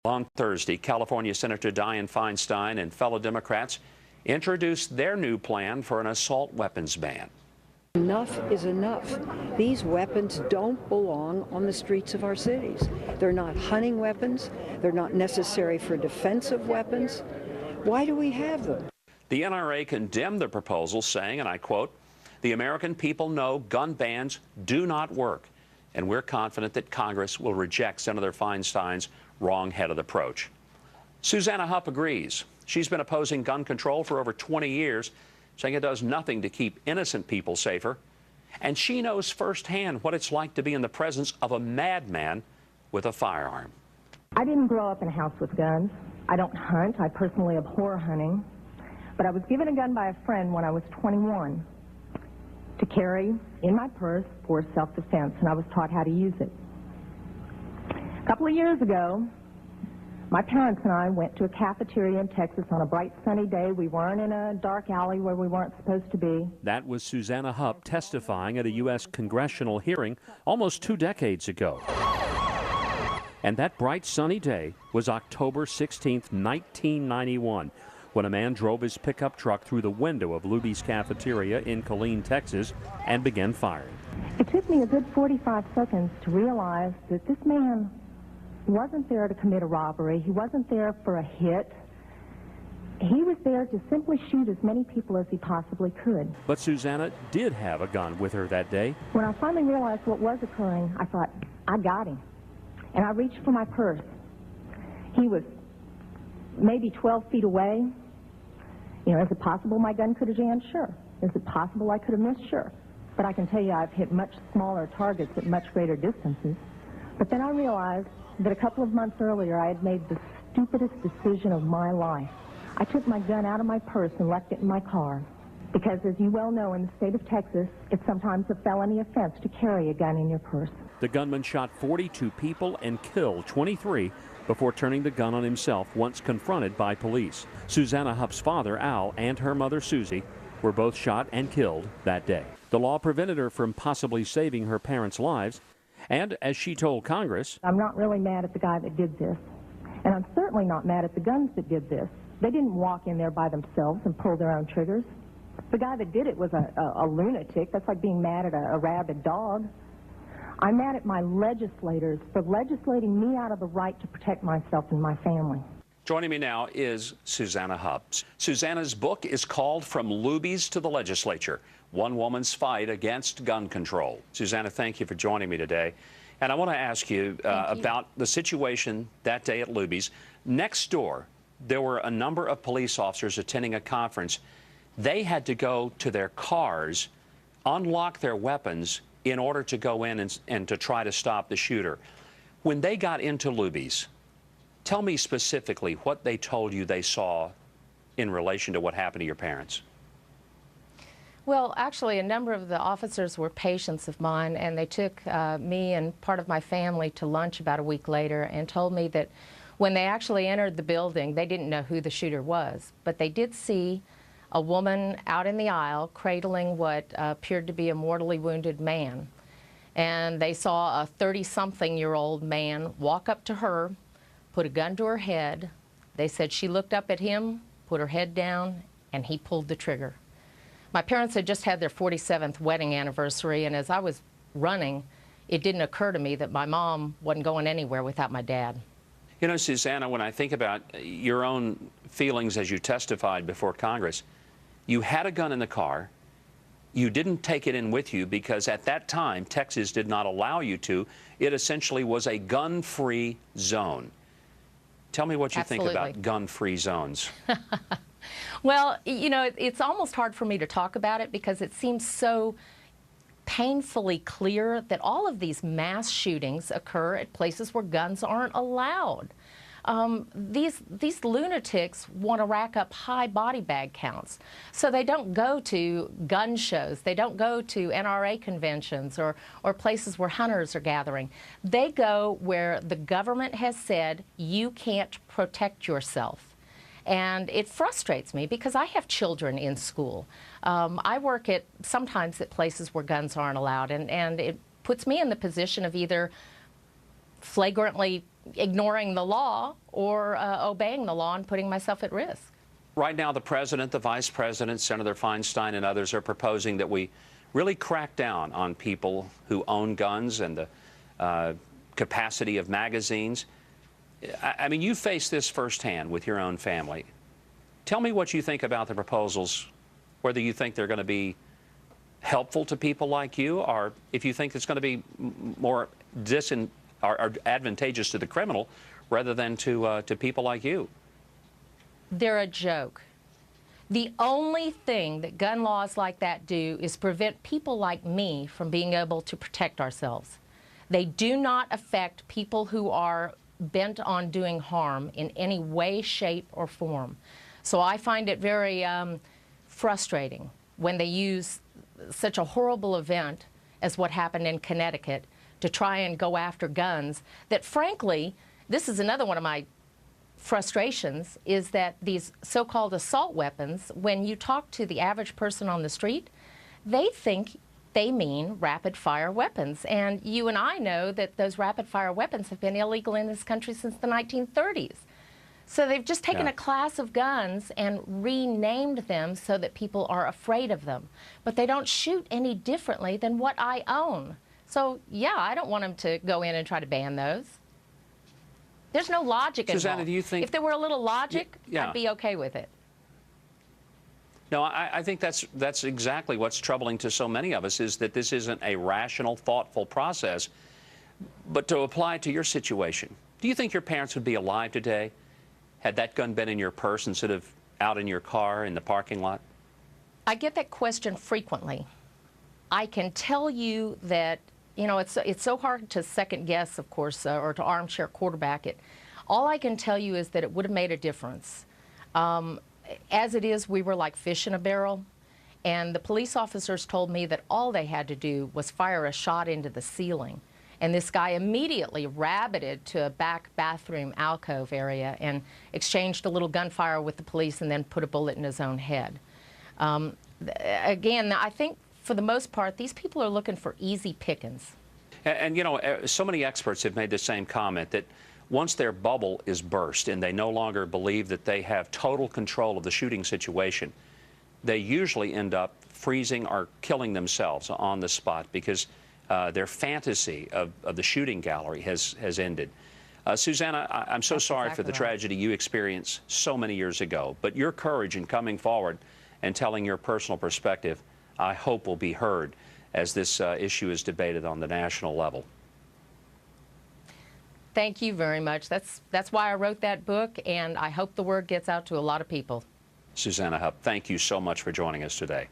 On Thursday, California Senator Dianne Feinstein and fellow Democrats introduced their new plan for an assault weapons ban. Enough is enough. These weapons don't belong on the streets of our cities. They're not hunting weapons. They're not necessary for defensive weapons. Why do we have them? The NRA condemned the proposal, saying, and I quote, "The American people know gun bans do not work, and we're confident that Congress will reject Senator Feinstein's wrong-headed approach." Susanna Hupp agrees. She's been opposing gun control for over 20 years, saying it does nothing to keep innocent people safer. And she knows firsthand what it's like to be in the presence of a madman with a firearm. I didn't grow up in a house with guns. I don't hunt. I personally abhor hunting. But I was given a gun by a friend when I was 21 to carry in my purse for self-defense, and I was taught how to use it. A couple of years ago, my parents and I went to a cafeteria in Texas on a bright sunny day. We weren't in a dark alley where we weren't supposed to be. That was Susanna Hupp testifying at a U.S. congressional hearing almost 2 decades ago. And that bright sunny day was October 16, 1991, when a man drove his pickup truck through the window of Luby's cafeteria in Killeen, Texas, and began firing. It took me a good 45 seconds to realize that this man wasn't there to commit a robbery. He wasn't there for a hit. He was there to simply shoot as many people as he possibly could. But Susanna did have a gun with her that day. When I finally realized what was occurring, I thought, I got him. And I reached for my purse. He was maybe 12 feet away. You know, is it possible my gun could have jammed? Sure. Is it possible I could have missed? Sure. But I can tell you I've hit much smaller targets at much greater distances. But then I realized that a couple of months earlier I had made the stupidest decision of my life. I took my gun out of my purse and left it in my car. Because as you well know, in the state of Texas, it's sometimes a felony offense to carry a gun in your purse. The gunman shot 42 people and killed 23 before turning the gun on himself once confronted by police. Susanna Hupp's father, Al, and her mother, Susie, were both shot and killed that day. The law prevented her from possibly saving her parents' lives, and as she told Congress, I'm not really mad at the guy that did this, and I'm certainly not mad at the guns that did this. They didn't walk in there by themselves and pull their own triggers. The guy that did it was a lunatic. That's like being mad at a rabid dog. I'm mad at my legislators for legislating me out of the right to protect myself and my family. Joining me now is Susanna Hupp. Susanna's book is called From Lubies to the Legislature, One Woman's Fight Against Gun Control. Susanna, thank you for joining me today. And I want to ask you about the situation that day at Luby's. Next door, there were a number of police officers attending a conference. They had to go to their cars, unlock their weapons in order to go in and to try to stop the shooter. When they got into Luby's, tell me specifically what they told you they saw in relation to what happened to your parents. Well, actually, a number of the officers were patients of mine, and they took me and part of my family to lunch about a week later and told me that when they actually entered the building, they didn't know who the shooter was, but they did see a woman out in the aisle cradling what appeared to be a mortally wounded man. And they saw a 30-something-year-old man walk up to her, put a gun to her head. They said she looked up at him, put her head down, and he pulled the trigger. My parents had just had their 47th wedding anniversary, and as I was running, it didn't occur to me that my mom wasn't going anywhere without my dad. You know, Susanna, when I think about your own feelings as you testified before Congress, you had a gun in the car. You didn't take it in with you because at that time, Texas did not allow you to. It essentially was a gun-free zone. Tell me what you think about gun-free zones. Well, you know, it's almost hard for me to talk about it because it seems so painfully clear that all of these mass shootings occur at places where guns aren't allowed. These lunatics want to rack up high body bag counts, so they don't go to gun shows, they don't go to NRA conventions or places where hunters are gathering. They go where the government has said you can't protect yourself. And it frustrates me because I have children in school. I work sometimes at places where guns aren't allowed, and it puts me in the position of either flagrantly ignoring the law or obeying the law and putting myself at risk. Right now, the president, the vice president, Senator Feinstein, and others are proposing that we really crack down on people who own guns and the capacity of magazines. I mean, you face this firsthand with your own family. Tell me what you think about the proposals, whether you think they're going to be helpful to people like you, or if you think it's going to be more or advantageous to the criminal rather than to people like you. They're a joke. The only thing that gun laws like that do is prevent people like me from being able to protect ourselves. They do not affect people who are bent on doing harm in any way, shape, or form. So I find it very frustrating when they use such a horrible event as what happened in Connecticut to try and go after guns that, frankly, this is another one of my frustrations, is that these so-called assault weapons, when you talk to the average person on the street, they think they mean rapid-fire weapons. And you and I know that those rapid-fire weapons have been illegal in this country since the 1930s. So they've just taken a class of guns and renamed them so that people are afraid of them. But they don't shoot any differently than what I own. So, yeah, I don't want them to go in and try to ban those. There's no logic involved. Susanna, do you think... If there were a little logic, I'd be okay with it. No, I think that's exactly what's troubling to so many of us, is that this isn't a rational, thoughtful process. But to apply to your situation, do you think your parents would be alive today had that gun been in your purse instead of out in your car in the parking lot? I get that question frequently. I can tell you that, you know, it's so hard to second guess, of course, or to armchair quarterback it. All I can tell you is that it would have made a difference. As it is, we were like fish in a barrel, and the police officers told me that all they had to do was fire a shot into the ceiling. And this guy immediately rabbited to a back bathroom alcove area and exchanged a little gunfire with the police and then put a bullet in his own head. Again, I think for the most part, these people are looking for easy pickings. And you know, so many experts have made the same comment that once their bubble is burst and they no longer believe that they have total control of the shooting situation, they usually end up freezing or killing themselves on the spot because their fantasy of the shooting gallery has ended. Susanna, I'm so sorry for the tragedy you experienced so many years ago, but your courage in coming forward and telling your personal perspective, I hope, will be heard as this issue is debated on the national level. Thank you very much. That's why I wrote that book, and I hope the word gets out to a lot of people. Susanna Hupp, thank you so much for joining us today.